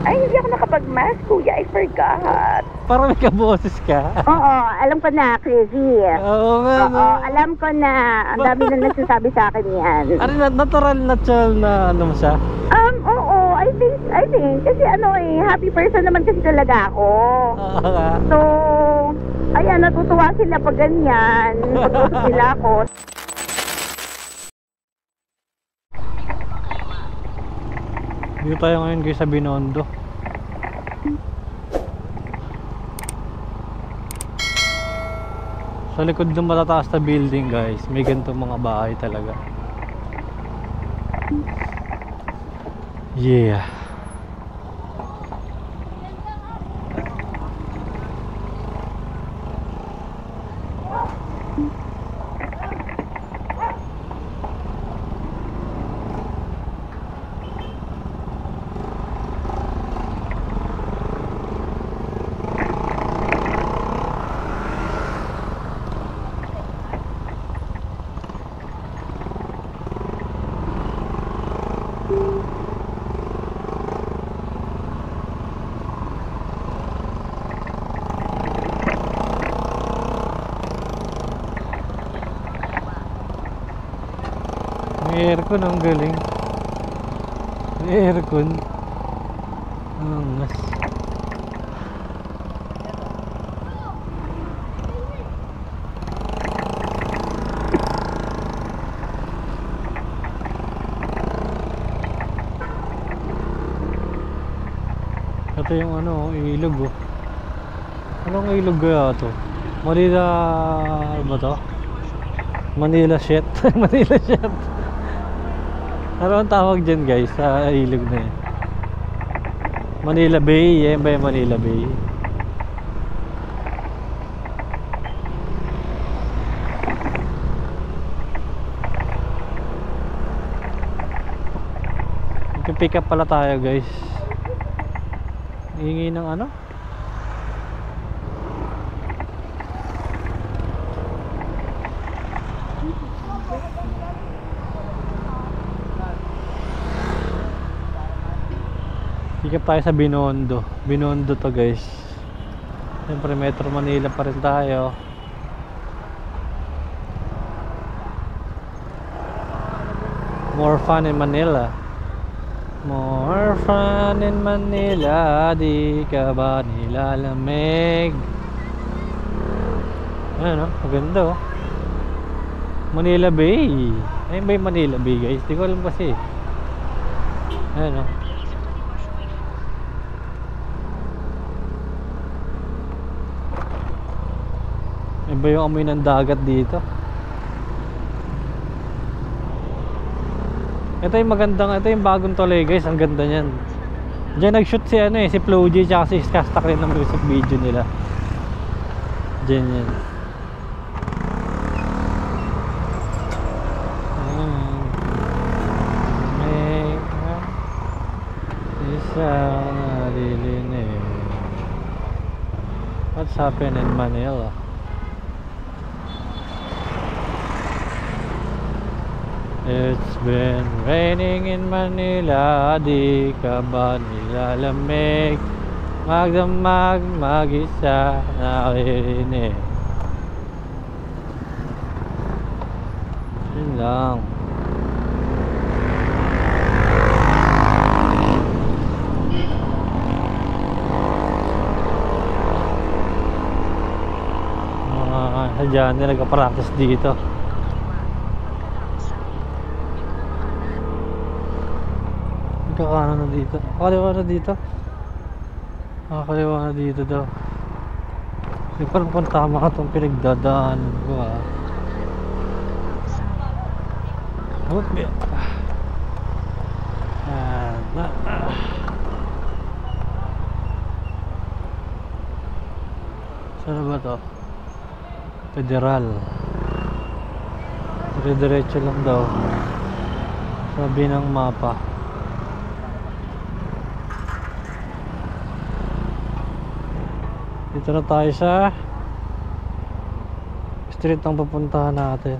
Ay, hindi ako nakapag-mask, kuya. I forgot. Parang may kaboses ka. Oo, alam ko na, crazy. Oo nga, no. Oo, alam ko na. Ang dami na nagsasabi sa akin yan. Ano, natural na ano mo siya? Oo, I think. Kasi happy person naman kasi talaga ako. Oo nga. So, ayan, natutuwa sila pag ganyan. Pag-usap nila ako. Dito tayo ngayon guys sa Binondo. Sa likod ng matataas na building guys, may ganitong mga bahay talaga. Yeah. May aircon, ang galing. May aircon. Angas. Ito yung ilog oh. Anong ilog kaya ito? Manila, ano ba to? Manila shit. Manila shit. Ano ang tawag dyan guys sa ilog na yan? Manila Bay. Yan ba yung Manila Bay? Pick up pala tayo guys. Hingi ng ano? Pick up tayo sa Binondo. Binondo to guys. Siyempre Metro Manila pa rin tayo. More fun in Manila. More fun in Manila. Di ka ba nilalamig? Ayan o, maganda o. Manila Bay. Ayun ba yung Manila Bay guys? Di ko alam kasi. Ayan o. Iba yung amoy ng dagat dito. Ito yung magandang, ito yung bagong tuloy guys, ang ganda niyan. Diyan nag-shoot si si Flo G tsaka si Skastak rin ng music video nila. Diyan yan. Isa nalilinig. What's happening in Manila? It's been raining in Manila. Di ka ba nilalamig? Magdamag mag-isa nakirinig. Yun lang. Sadya nila nagka-practice dito. Kakanan na dito. Kaliwa na dito. Kaliwa na dito daw. Hindi parang tama ka itong pinagdadaan ko Okay. Saan ba to? Federal. Diretso lang daw. Sabi ng mapa. Dito na tayo sa street ang pupuntahan natin.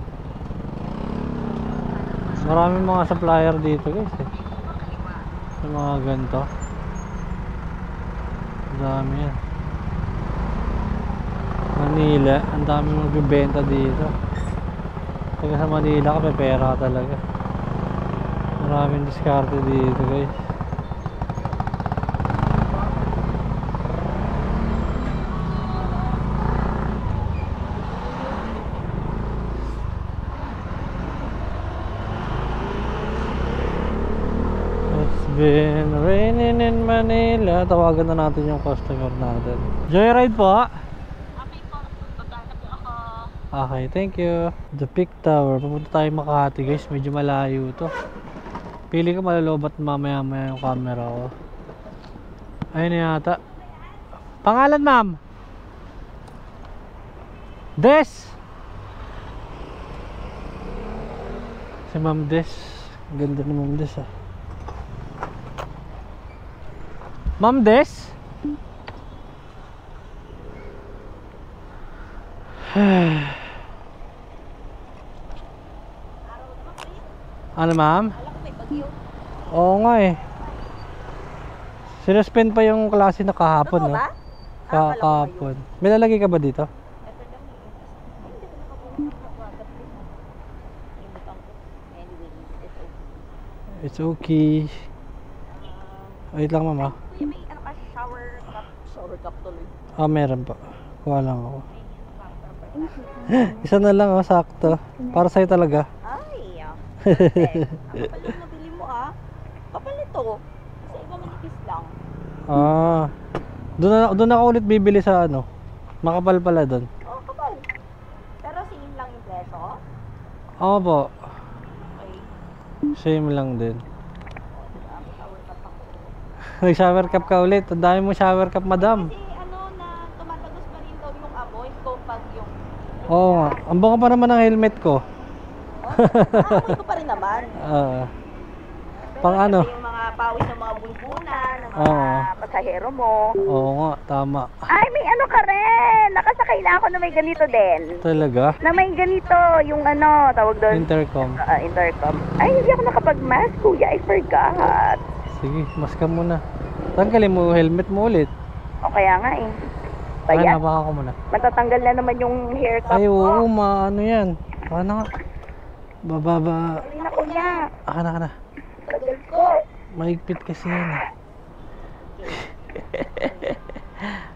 Maraming mga supplier dito guys sa mga ganito. Ang dami yan. Manila, ang dami magbibenta dito. Pag sa Manila ka, may pera ka talaga. Maraming diskarte dito guys. It's been raining in Manila. Tawagan na natin yung customer natin. Joyride po. Okay, thank you. The Peak Tower. Pupunta tayo Makati guys. Medyo malayo to. Pili ko malalobat mamaya yung camera ko. Ayun na yata. Pangalan ma'am? Des. Si Ma'am Des. Ganda ni Ma'am Des ah. Ma'am Des? Ano ma'am? Oo nga eh. Sinuspend pa yung klase na kahapon, no? Kahapon. May lalagay ka ba dito? It's okay. Wait lang mama. May ano ka, shower cup tuloy. Ah, meron pa. Kuha lang ako. Isa na lang oh, sakto. Para sa'yo talaga. Ay, perfect. Ang kapal yung nabili mo ah. Kapal nito. Sa iba manipis lang. Ah. Doon ako ulit bibili sa ano. Makapal pala doon. Oo, kapal. Pero same lang yung presyo? Oo po. Okay. Same lang din. Shower cup ako. Nag-shower cap ka ulit. Ang dami mong shower cap, madam. Kasi ano na tumatagos pa rin daw yung amoy ko pag yung... Oo nga. Ang bango pa naman ng helmet ko. Amoy ko pa rin naman. Pang Pero ano? kasi yung mga pawis ng mga bulbunan, ng mga Oo. pasahero mo. Oo nga, tama. Ay, may ano ka rin! Nakasakay na ako na may ganito din. Talaga? Na may ganito, yung ano, tawag doon. Intercom. Intercom. Ay, hindi ako nakapag-mask, kuya. I forgot. Sige, mas ka muna. Tanggalin mo yung helmet mo ulit. O kaya nga eh. Ay, Bayan. nabaka ko muna. Matatanggal na naman yung haircut Ay, ko. oo, ano yan. Ano nga? Bababa. Hindi na kuya. Ka na. Tagal ko. Mahigpit kasi yan eh.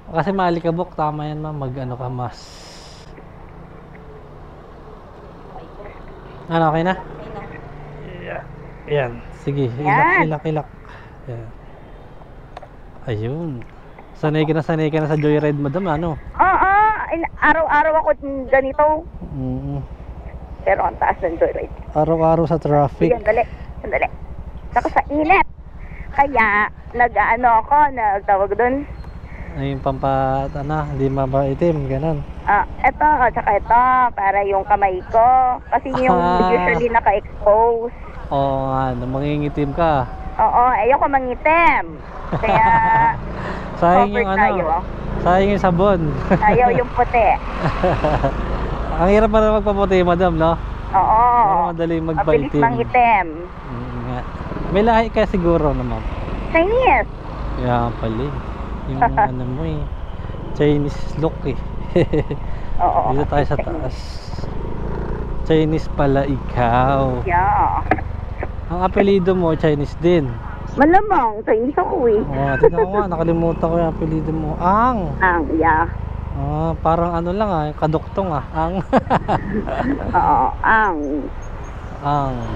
Kasi maalikabok, tama yan ma'am. Mag-ano ka, mas. Ano, okay na? Yan. Sige, Yan. ilak. Yan. Ayun. Sanay ka na sa joyride, madam, ano? Oo, araw-araw ako ganito. Pero ang taas ng joyride. Araw-araw sa traffic. Sandali. Saka sa init. Kaya, nagtawag doon. Ayun, hindi mabaitim, ganun. Eto, tsaka ito, para yung kamay ko. Kasi yung usually naka-expose. Oo nga, mangingitim ka. Oo, ayoko mangitim. Kaya, Sayang covered yung tayo. sayang yung sabon. Ayaw yung puti. Ang hirap pa na magpaputi, madam, no? Oo. Pero madali Mabilis magpaitim. mangitim. Nga. May lahi ka siguro naman. Chinese. Kaya pala eh. Yung ano mo eh. Chinese look eh. Oo. Dito tayo sa taas. Chinese pala ikaw. Yeah. Ang apelido mo, Chinese din. Malamang, Chinese ako eh. Tignan ko nga, nakalimutan ko yung apelido mo. Ang! Yeah. Parang ano lang kaduktong Ang. Oo, ang.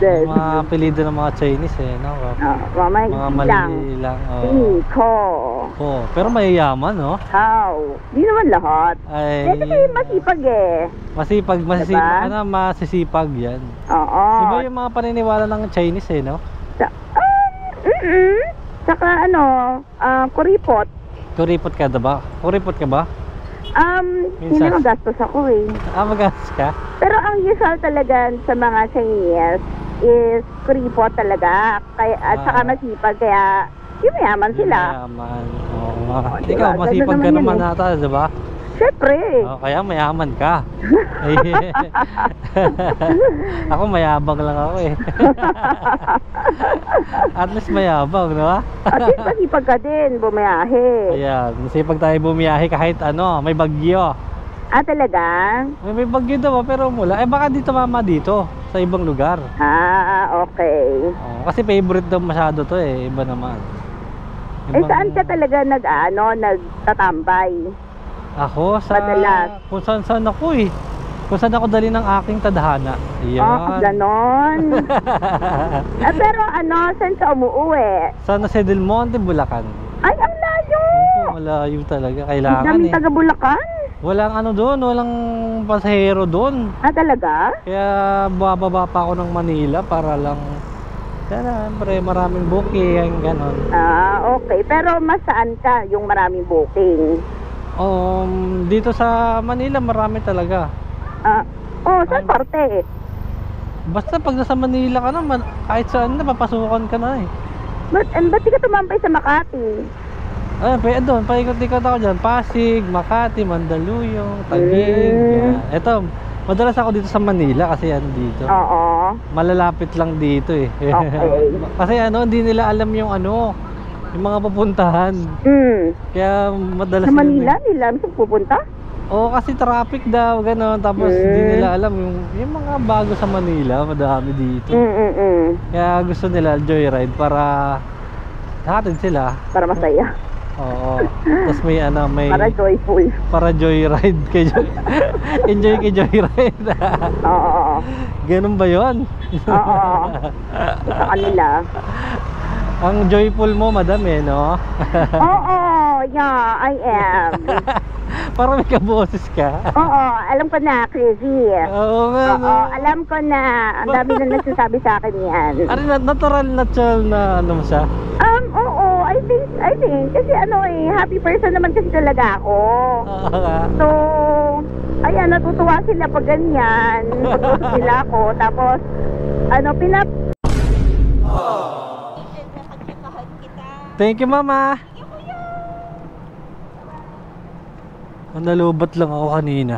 Yung mga apelido ng mga Chinese eh, no? Mga mali lang. Ko. Pero mayayaman, no? How? Di naman lahat. Ay. Kasi masipag eh. Masipag, Diba? masisipag yan. Oo. Iba yung mga paniniwala ng Chinese eh, no? Saka kuripot. Kuripot ka ba? Kuripot ka ba? Hindi Minsan. magastos ako eh. Magastos ka? Pero ang usual talaga sa mga Chinese is kuripot talaga. At saka masipag, kaya yung mayaman sila. Mayaman. Oo nga. Diba? Ikaw, masipag Ganun ka naman naman yun ata, diba? Siyempre. Oh, kaya mayaman ka. Ako mayabang lang ako eh. At least mayabang, no? At least masipag ka din, bumiyahe. Ayan, masipag tayo bumiyahe kahit ano, may bagyo. Ah, talaga? May bagyo daw pero mula. Eh baka dito mama dito, sa ibang lugar. Ah, okay. Oh, kasi favorite daw masyado to eh, iba naman. Eh, saan ka talaga nagtatambay? Ako sa Madalas. kung saan ako eh. Kung saan ako dali ng aking tadhana. Ayan. Ah, ganon. Pero saan ka umuwi? Sana sa Del Monte, Bulacan. Ay, ang layo! Opo, malayo talaga. Kailangan Daming eh. taga Bulacan? Walang ano doon, walang pasahero doon. Ah, talaga? Kaya bababa pa ako ng Manila para lang siyempre maraming booking, ganon. Ah, okay. Pero masaan ka yung maraming booking? Dito sa Manila marami talaga. Ah, saan parte? Basta pag nasa Manila ka na, kahit saan na, papasukan ka na eh. Ba't di ka tumambay sa Makati? Doon, paikot-ikot ako dyan. Pasig, Makati, Mandaluyong, Taguig. Yan. Eto, madalas ako dito sa Manila kasi dito. Oo. Malalapit lang dito eh. Okay. Kasi hindi nila alam yung yung mga pupuntahan. Kaya madalas Sa Manila, nila saan pupunta? Oo, kasi traffic daw, gano'n. Tapos hindi nila alam yung mga bago sa Manila, madami dito. Kaya gusto nila joyride para hatid sila. Para masaya. Oo. Tapos may Para joyful. para joyride enjoy kay joyride. Oo. Ganun ba 'yon? Oo. Sa kanila. Ang joyful mo, madam no? Oo, yeah, I am. Para may kaboses ka. Oo, alam ko na, crazy. Oo nga. Oo, alam ko na. Ang dami na nagsasabi sa akin yan. Natural na mo siya? Oo, I think. Kasi happy person naman kasi talaga ako. So, ayan, natutuwa sila pag ganyan. Pag nila ako. Tapos, Thank you, mama. Nalubat lang ako kanina.